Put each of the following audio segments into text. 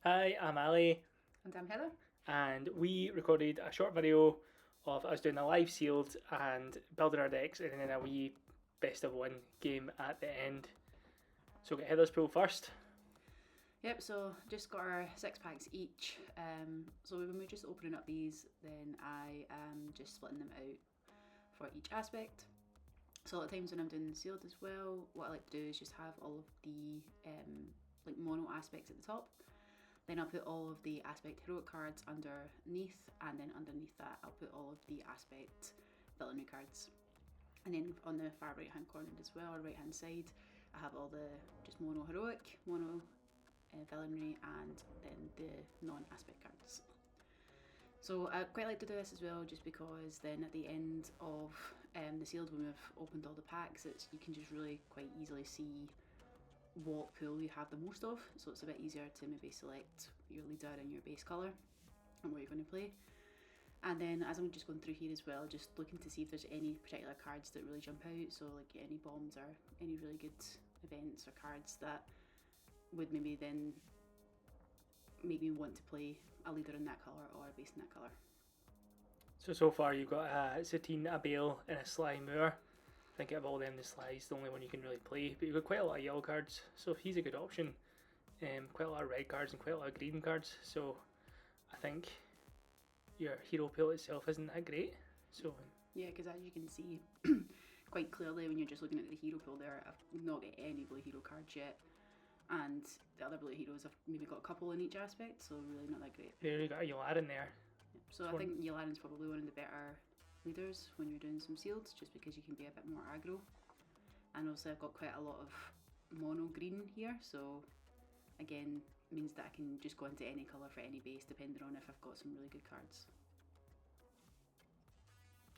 Hi, I'm Ali, And I'm Heather. and we recorded a short video of us doing a live sealed and building our decks, and then a wee best of one game at the end. So get Heather's pool first. Yep, so just got our 6 packs each. So when we're just opening up these, then I am just splitting them out for each aspect. So a lot of times when I'm doing sealed as well, what I like to do is just have all of the like mono aspects at the top. Then I'll put all of the aspect heroic cards underneath, and then underneath that I'll put all of the aspect villainy cards. And then on the far right hand corner as well, or right hand side, I have all the just mono heroic, mono villainy, and then the non-aspect cards. So I quite like to do this as well, just because then at the end of the sealed, when we've opened all the packs, you can just really quite easily see what pool you have the most of, so it's a bit easier to maybe select your leader and your base colour and what you're going to play. And then as I'm just going through here as well, just looking to see if there's any particular cards that really jump out, so like any bombs or any really good events or cards that would maybe then make me want to play a leader in that colour or a base in that colour. So far you've got a Satine, a Bale, and a Sly Moor. I think out of all them, the Sly's the only one you can really play, but you've got quite a lot of yellow cards, so he's a good option. Quite a lot of red cards and quite a lot of green cards, so I think your hero pool itself isn't that great. So yeah, because as you can see quite clearly when you're just looking at the hero pool there, I've not got any blue hero cards yet, and the other blue heroes I've maybe got a couple in each aspect, so really not that great. there you got a Yularin there. So I think Yularin's probably one of the better leaders when you're doing some sealed, just because you can be a bit more aggro. And also I've got quite a lot of mono green here, so again means that I can just go into any colour for any base depending on if I've got some really good cards.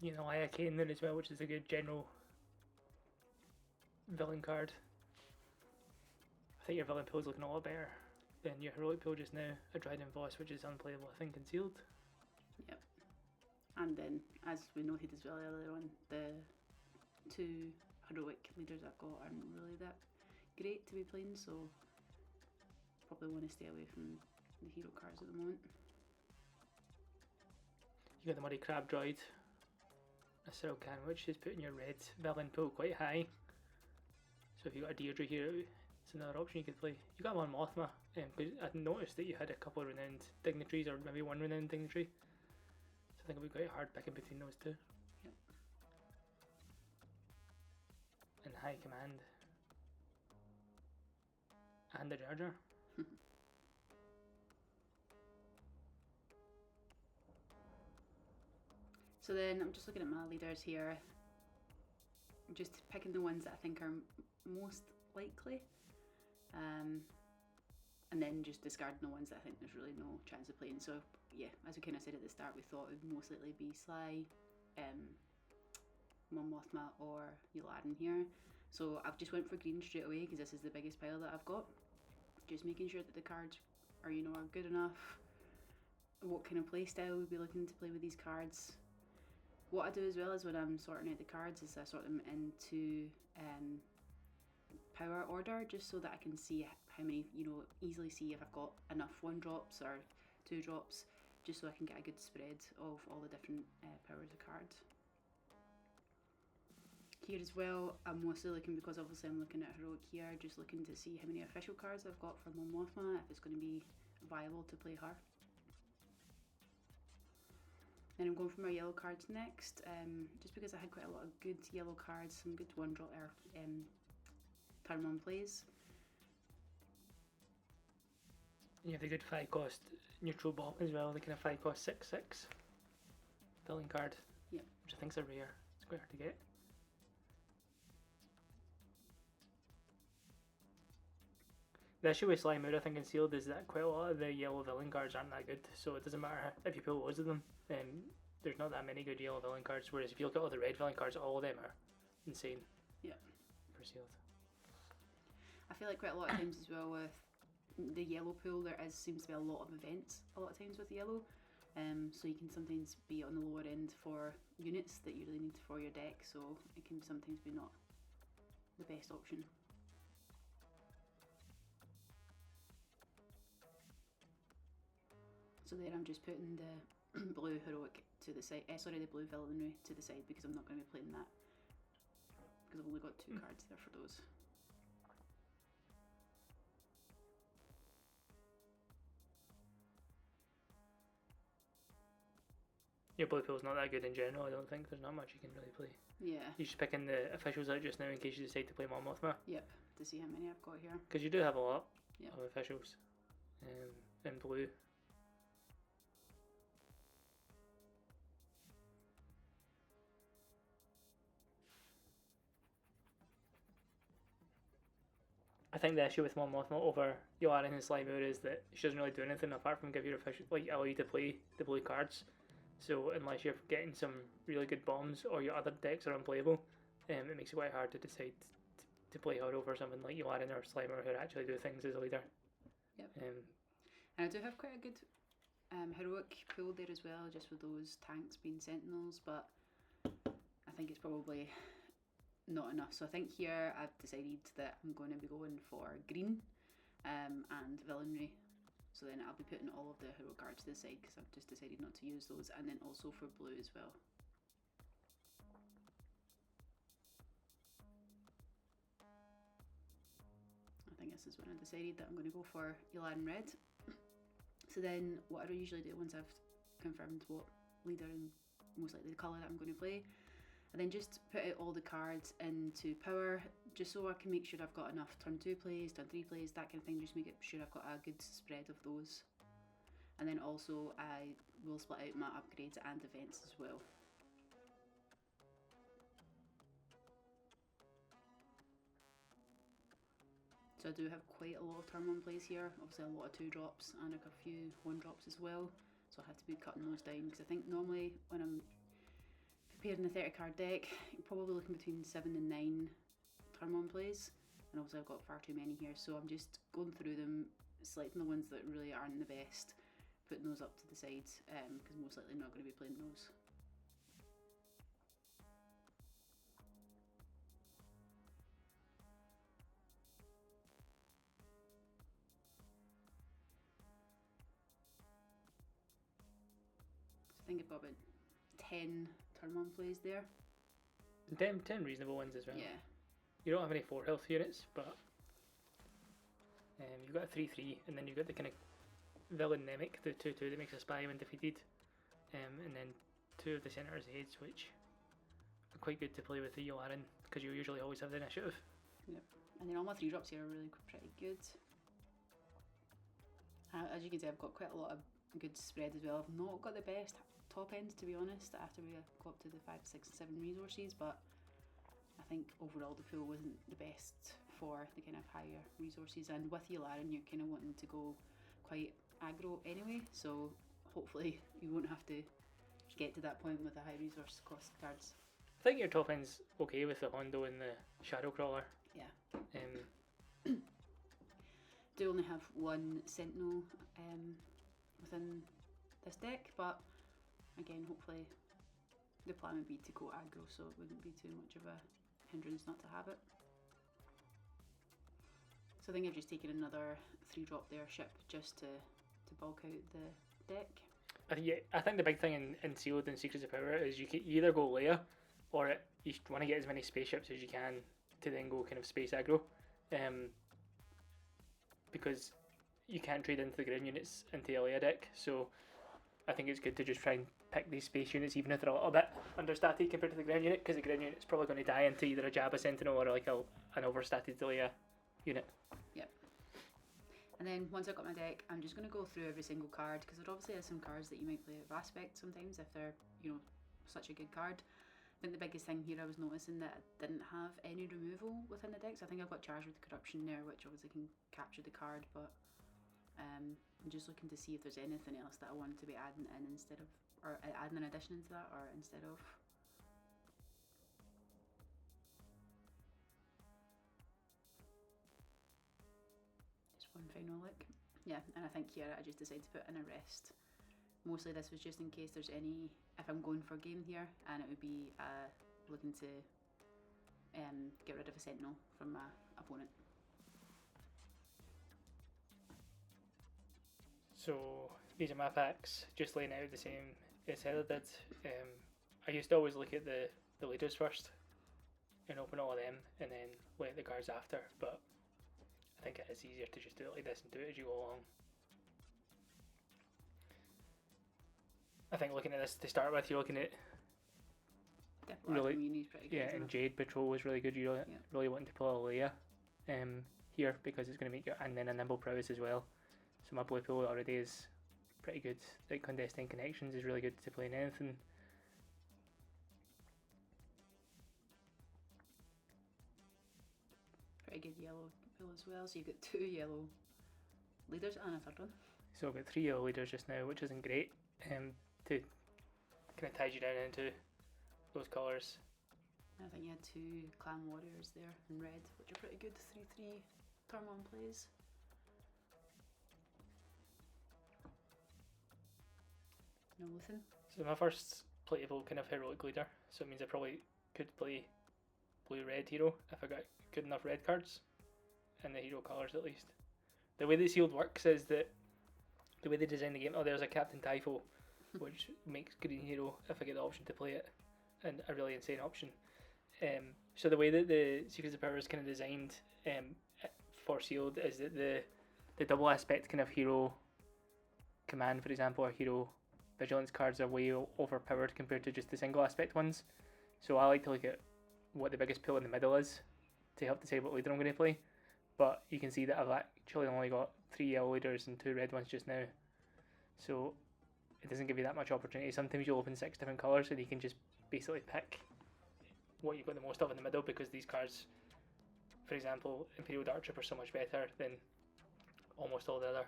You know, I Kane there as well, which is a good general villain card. I think your villain pool is looking a lot better than your heroic pool just now. A Dryden Voss, which is unplayable, I think, concealed. Yep. And then, as we noted as well earlier on, the two heroic leaders I've got aren't really that great to be playing, so probably want to stay away from the hero cards at the moment. You got the Muddy Crab Droid, a Cyril Can, which is putting your red villain pool quite high. So if you got a Deirdre here, it's another option you could play. You got one Mothma, because I noticed that you had a couple of renowned dignitaries, or maybe one renowned dignitary. So I think it'll be quite hard picking between those two. Yep. And High Command. And the Jar Jar. So then I'm just looking at my leaders here, just picking the ones that I think are most likely, and then just discarding the ones that I think there's really no chance of playing. So yeah, as we kind of said at the start, we thought it would most likely be Sly, Mon Mothma or Yularin here. So I've just went for green straight away because this is the biggest pile that I've got. Just making sure that the cards are, are good enough. What kind of play style we'd be looking to play with these cards. What I do as well is when I'm sorting out the cards is I sort them into power order, just so that I can see how many, easily see if I've got enough 1-drops or 2-drops, just so I can get a good spread of all the different powers of cards. Here as well, I'm mostly looking, because obviously I'm looking at heroic here, just looking to see how many official cards I've got for Mon Mothma, if it's going to be viable to play her. Then I'm going for my yellow cards next, just because I had quite a lot of good yellow cards, some good 1-drop turn 1 plays. You have the good 5-cost neutral bomb as well, the kind of 5-cost 6/6 villain card. Yep. Which I think is a rare. It's quite hard to get. The issue with Slime Mood, I think, in sealed is that quite a lot of the yellow villain cards aren't that good, so it doesn't matter if you pull loads of them, there's not that many good yellow villain cards, whereas if you look at all the red villain cards, all of them are insane. Yeah. For sealed. I feel like quite a lot of times as well with the yellow pool, seems to be a lot of events a lot of times with yellow, so you can sometimes be on the lower end for units that you really need for your deck, so it can sometimes be not the best option. So then I'm just putting the blue heroic to the side. The blue villainry to the side because I'm not going to be playing that because I've only got 2 cards there for those. Your blue pool's not that good in general, I don't think. There's not much you can really play. Yeah. You're just picking the officials out just now in case you decide to play Mon Mothma. Yep. To see how many I've got here. Because you do have a lot Yep. of officials in blue. I think the issue with Mon Mothma over Yularen and Slimer is that she doesn't really do anything apart from give your official, like, allow you to play the blue cards. So unless you're getting some really good bombs or your other decks are unplayable, it makes it quite hard to decide to play her over something like Yularen or Slimer who actually do things as a leader. Yep. And I do have quite a good heroic pool there as well, just with those tanks being sentinels, but I think it's probably not enough. So I think here I've decided that I'm going to be going for green and villainry. So then I'll be putting all of the hero cards to the side because I've just decided not to use those, and then also for blue as well. I think this is when I decided that I'm going to go for Yularen red. So then what I usually do once I've confirmed what leader and most likely the colour that I'm going to play, and then just put out all the cards into power just so I can make sure I've got enough turn 2 plays, turn 3 plays, that kind of thing, just make sure I've got a good spread of those. And then also I will split out my upgrades and events as well. So I do have quite a lot of turn 1 plays here, obviously a lot of 2 drops and a few 1 drops as well, so I have to be cutting those down because I think normally when I'm preparing a 30 card deck, you're probably looking between 7 and 9 turn 1 plays, and obviously I've got far too many here, so I'm just going through them, selecting the ones that really aren't the best, putting those up to the side, because most likely I'm not going to be playing those. So I think I've got about 10 turn 1 plays there. 10 reasonable ones as well. Yeah. You don't have any 4 health units, but you've got a 3/3, and then you've got the kind of villain Nemic, the 2/2 that makes a spy when defeated, and then 2 of the centre's heads, which are quite good to play with the Yularen because you usually always have the initiative. Yep. And then all my 3 drops here are really pretty good. As you can see, I've got quite a lot of good spread as well. I've not got the best top end, to be honest, after we go up to the 5, 6, 7 resources, but I think overall the pool wasn't the best for the kind of higher resources, and with Yularen you're kind of wanting to go quite aggro anyway, so hopefully you won't have to get to that point with the high resource cost cards. I think your top end's okay with the Hondo and the Shadow Crawler. Yeah. Do only have 1 Sentinel within this deck, but again, hopefully the plan would be to go aggro, so it wouldn't be too much of a hindrance not to have it. So I think I've just taken another 3 drop there ship just to bulk out the deck. I think the big thing in Sealed and Secrets of Power is you either go Leia, or you want to get as many spaceships as you can to then go kind of space aggro, because you can't trade into the ground units into the Leia deck, so I think it's good to just try and pick these space units even if they're a little bit understated compared to the ground unit, because the ground unit's probably going to die into either a Jabba Sentinel or like an overstated Leia unit. Yep. And then once I've got my deck, I'm just going to go through every single card, because there obviously are some cards that you might play out of Aspect sometimes if they're, such a good card. I think the biggest thing here I was noticing that I didn't have any removal within the deck, so I think I've got Charged with Corruption there, which obviously can capture the card, but I'm just looking to see if there's anything else that I want to be adding in instead of, or adding an addition into that, or instead of. Just one final look. Yeah, and I think here I just decided to put in a rest. Mostly this was just in case there's any, if I'm going for a game here, and it would be looking to get rid of a Sentinel from my opponent. So these are my packs, just laying out the same as Heather did. I used to always look at the leaders first and open all of them and then look at the cards after, but I think it is easier to just do it like this and do it as you go along. I think looking at this to start with, you're looking at really, pretty good, and Jade Patrol was really good. You really wanting to pull a Leia here because it's going to make you, and then a Nimble Prowess as well. So my blue pool already is pretty good. Like Clandestine Connections is really good to play in anything. Pretty good yellow pool as well. So you've got 2 yellow leaders and a third one. So I've got 3 yellow leaders just now, which isn't great. To kind of ties you down into those colours. I think you had 2 Clan Warriors there in red, which are pretty good. 3/3 turn 1 plays. No Luthen. So my first playable kind of heroic leader, so it means I probably could play blue-red hero if I got good enough red cards, and the hero colours at least. The way that sealed works is that the way they design the game, there's a Captain Typho, which makes green hero if I get the option to play it, and a really insane option. So the way that the Secrets of Power is kind of designed for sealed is that the double aspect kind of hero command, for example, or hero vigilance cards are way overpowered compared to just the single aspect ones. So I like to look at what the biggest pool in the middle is to help decide what leader I'm going to play. But you can see that I've actually only got 3 yellow leaders and 2 red ones just now. So it doesn't give you that much opportunity. Sometimes you'll open 6 different colours and you can just basically pick what you've got the most of in the middle, because these cards, for example, Imperial Dark Trooper are so much better than almost all the other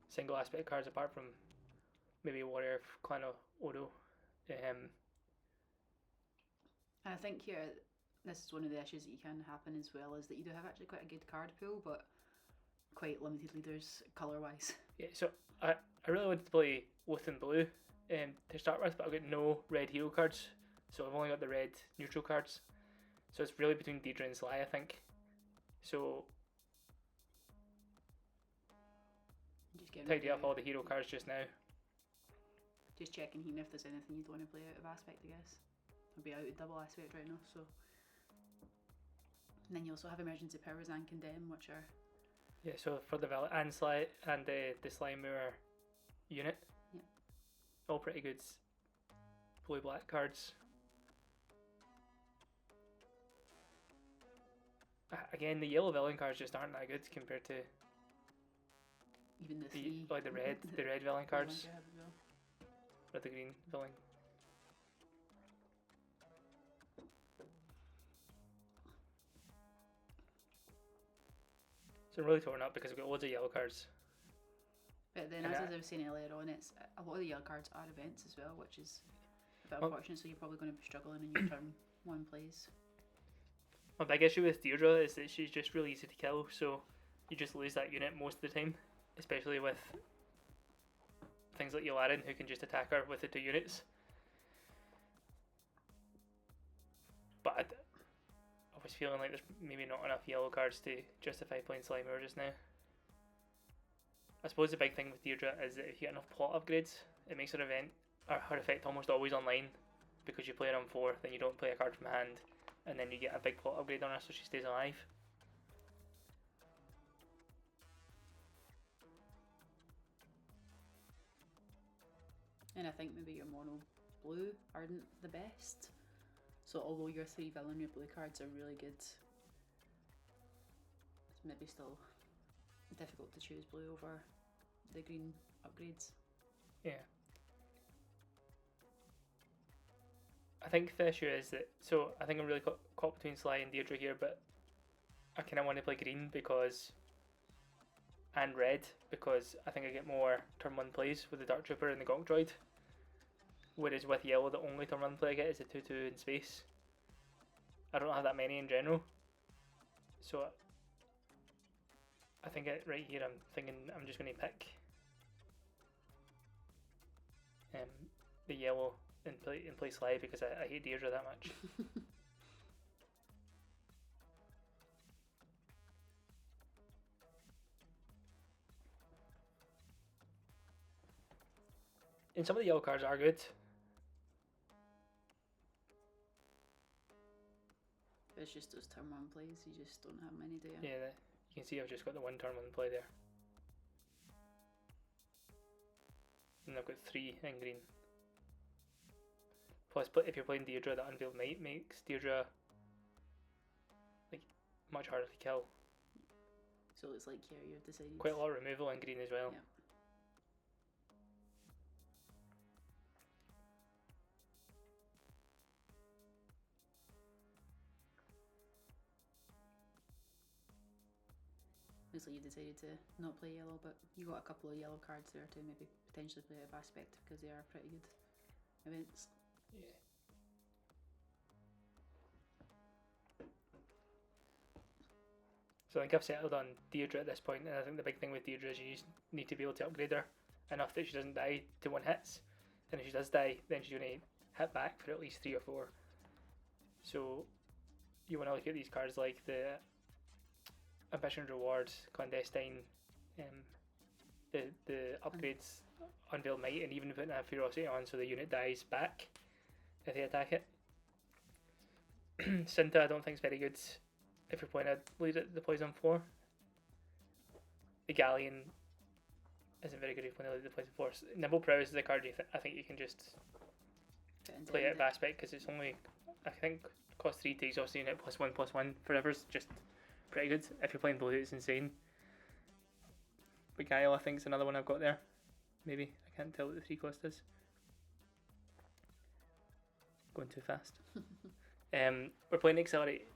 single aspect cards apart from maybe Warrior Clan of Odo. I think here, this is one of the issues that you can happen as well, is that you do have actually quite a good card pool, but quite limited leaders colour wise. Yeah, so I really wanted to play Luthen Blue to start with, but I've got no red hero cards, so I've only got the red neutral cards. So it's really between Deidre and Sly, I think. So tidy up all the hero cards just now. Just checking here if there's anything you'd want to play out of aspect, I guess. I'll be out of double aspect right now, so. And then you also have emergency powers and condemn, which are. Yeah, so for the Valet and Sly and the Slimer unit. Yeah. All pretty good blue-black cards. Again, the yellow villain cards just aren't that good compared to even the 3. Like the red villain cards. Or the green villain. So I'm really torn up because I've got loads of yellow cards. But then, as I was saying earlier on, it's a lot of the yellow cards are events as well, which is a bit unfortunate. So you're probably going to be struggling in your turn 1 plays. My big issue with Deirdre is that she's just really easy to kill, so you just lose that unit most of the time, especially with things like Yularen, who can just attack her with the 2 units. But I was feeling like there's maybe not enough yellow cards to justify playing Slimer just now. I suppose the big thing with Deirdre is that if you get enough plot upgrades, it makes her event or her effect almost always online, because you play her on 4, then you don't play a card from hand, and then you get a big plot upgrade on her so she stays alive. And I think maybe your mono blue aren't the best. So although your 3 villainry blue cards are really good, it's maybe still difficult to choose blue over the green upgrades. Yeah. I think the issue is that, so I think I'm really caught between Sly and Deirdre here, but I kind of want to play green and red, because I think I get more turn 1 plays with the Dark Trooper and the Gonk Droid. Whereas with yellow, the only turn 1 play I get is the 2/2 in space. I don't have that many in general. So I think right here I'm thinking I'm just going to pick the yellow and play Sly, because I hate Deirdre that much. And some of the yellow cards are good. It's just those turn 1 plays, you just don't have many, do you? Yeah, you can see I've just got the 1 turn 1 play there. And I've got 3 in green. Plus, if you're playing Deirdre, that Unveiled Might makes Deirdre like much harder to kill. So it's like here you've decided... Quite a lot of removal in green as well. Yeah. Looks like you decided to not play yellow, but you got a couple of yellow cards there to maybe potentially play out of aspect because they are pretty good events. Yeah. So I think I've settled on Deirdre at this point, and I think the big thing with Deirdre is you just need to be able to upgrade her enough that she doesn't die to 1 hits, and if she does die, then she's going to hit back for at least 3 or 4. So you want to look at these cards like the Ambition Reward, Clandestine, the upgrades, Unveiled Might, and even putting a Ferocity on so the unit dies back if they attack it. Cinta I don't think is very good if you're playing a lead at the Poison 4. The Galleon isn't very good if you're playing a lead at the Poison 4. Nimble Prowess is a card I think you can just play out of aspect because it's only, I think, cost 3 to exhaust the unit +1/+1 forever's just pretty good. If you're playing blue, it's insane. Beguile, I think, is another one I've got there. Maybe. I can't tell what the 3 cost is. Going too fast. We're playing Accelerate.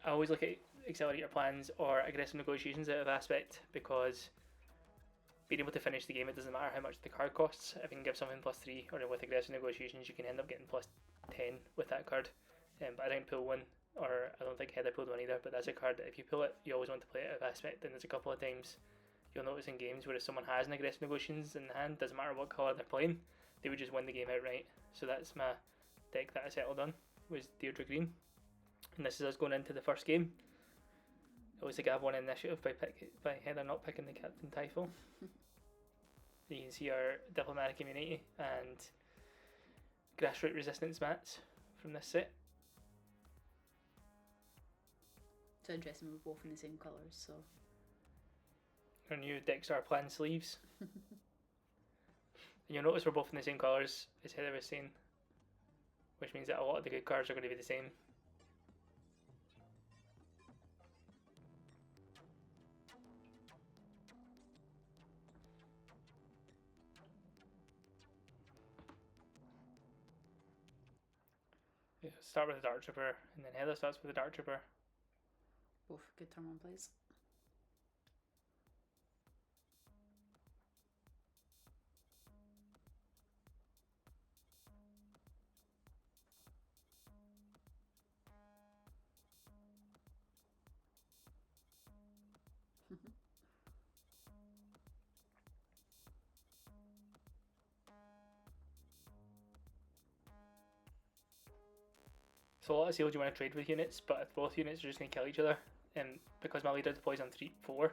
I always look at Accelerate Your Plans or Aggressive Negotiations out of aspect because being able to finish the game, it doesn't matter how much the card costs. If you can give something +3 or with Aggressive Negotiations, you can end up getting +10 with that card. But I didn't pull one, or I don't think Heather pulled one either, but that's a card that if you pull it, you always want to play it out of aspect, and there's a couple of times you'll notice in games where if someone has an Aggressive Negotiations in hand, doesn't matter what colour they're playing, they would just win the game outright. So that's my deck that I settled on, was Deirdre Green. And this is us going into the first game. I always think I have one initiative by Heather not picking the Captain Typhal. You can see our Diplomatic Immunity and Grassroot Resistance mats from this set. It's interesting, we're both in the same colours, so... Our new Dexter Plan sleeves. And you'll notice we're both in the same colours, as Heather was saying, which means that a lot of the good cards are going to be the same. Yeah, start with the Dark Trooper, and then Heather starts with the Dark Trooper. Both good turn 1 plays. So a lot of seals you want to trade with units, but if both units are just going to kill each other, and because my leader deploys on 3-4,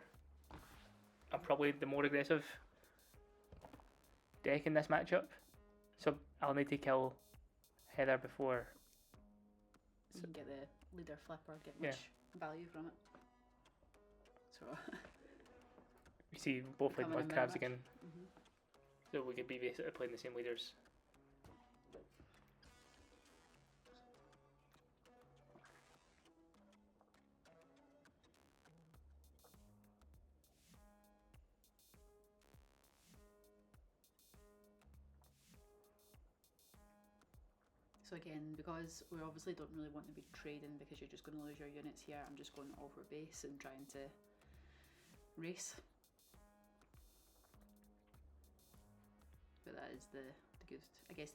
I'm probably the more aggressive deck in this matchup. So I'll need to kill Heather before. You can get the leader flip or get much value from it. So we see both playing with crabs again. Mm-hmm. So we could be basically playing the same leaders. So again, because we obviously don't really want to be trading because you're just going to lose your units here, I'm just going all for base and trying to race. But that is the good, I guess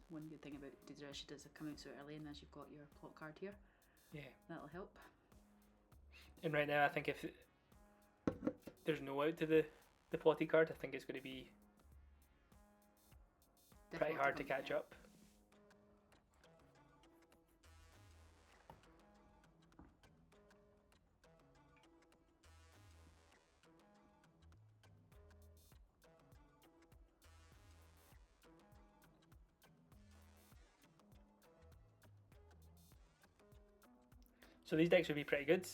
one good thing about Deirdre, she does come out so early, and as you've got your plot card here, yeah, that'll help. And right now I think if there's no out to the plotty card, I think it's going to be pretty hard to catch up. So these decks would be pretty good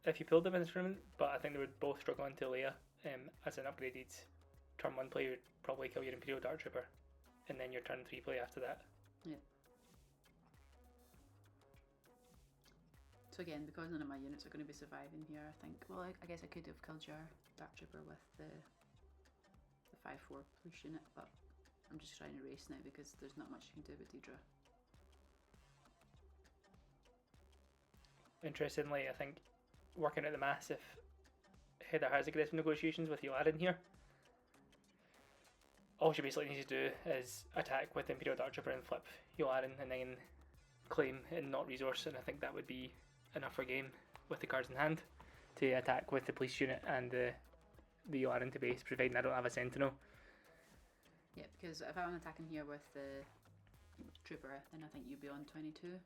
if you pulled them in this tournament, but I think they would both struggle into Leia. As an upgraded turn 1 play, would probably kill your Imperial Dark Trooper, and then your turn 3 play after that. Yeah. So again, because none of my units are going to be surviving here, I think, well, I guess I could have killed your Dark Trooper with the 5/4 push unit, but I'm just trying to race now because there's not much you can do with Deidre. Interestingly, I think working at the mass, if Heather has aggressive negotiations with Yularen here, all she basically needs to do is attack with Imperial Dark Trooper and flip Yularen and then claim and not resource, and I think that would be enough for game with the cards in hand to attack with the police unit and the Yularen to base, providing I don't have a Sentinel. Yeah, because if I'm attacking here with the Trooper, then I think you'd be on 22.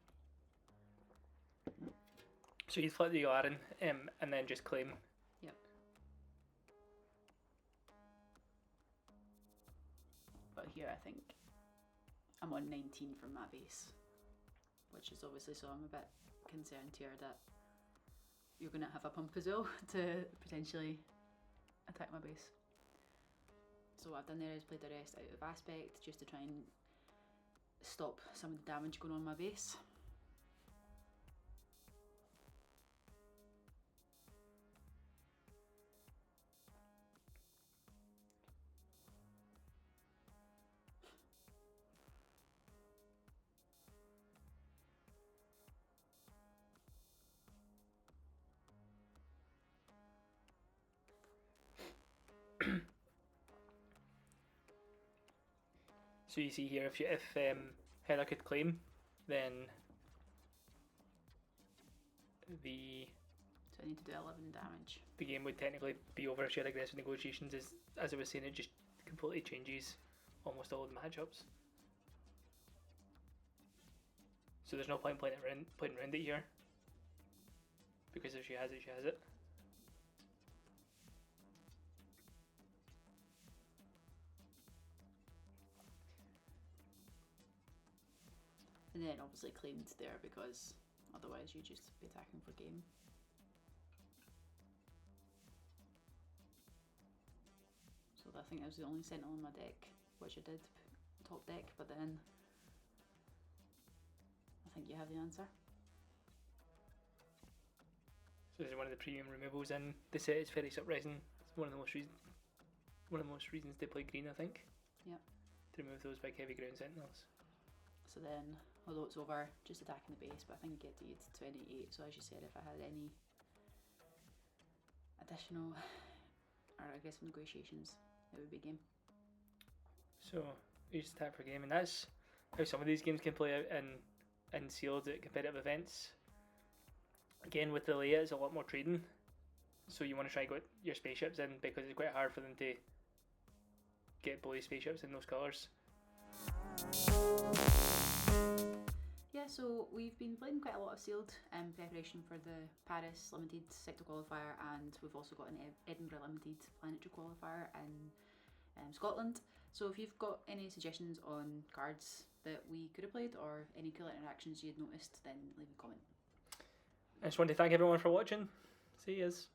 So you'd flip the Yularen and then just claim. Yep. But here I think I'm on 19 from my base, which is obviously, so I'm a bit concerned here that you're going to have a pump as well to potentially attack my base. So what I've done there is played the rest out of aspect just to try and stop some of the damage going on my base. So you see here, if Heather could claim, then So I need to do 11 damage. the game would technically be over if she had aggressive negotiations. As I was saying, it just completely changes almost all of the matchups. So there's no point playing around it here, because if she has it, she has it. And then obviously claimed there because otherwise you just be attacking for game. So I think that was the only Sentinel in my deck, which I did top deck, but then I think you have the answer. So this is one of the premium removals in the set. It's Ferry's Uprising. It's one of the most reasons to play green, I think. Yep. To remove those big heavy ground sentinels. So then, although it's over, just attacking the base, but I think I get to 28. So as you said, if I had any additional, or I guess negotiations, it would be game. So you just attack for game, and that's how some of these games can play out in sealed at competitive events. Again, with the Leia, it's a lot more trading, so you want to try and get your spaceships in because it's quite hard for them to get bully spaceships in those colours. Yeah, so we've been playing quite a lot of sealed in preparation for the Paris Limited Sector Qualifier, and we've also got an Edinburgh Limited Planetary Qualifier in Scotland. So if you've got any suggestions on cards that we could have played or any cool interactions you'd noticed, then leave a comment. I just want to thank everyone for watching. See yous.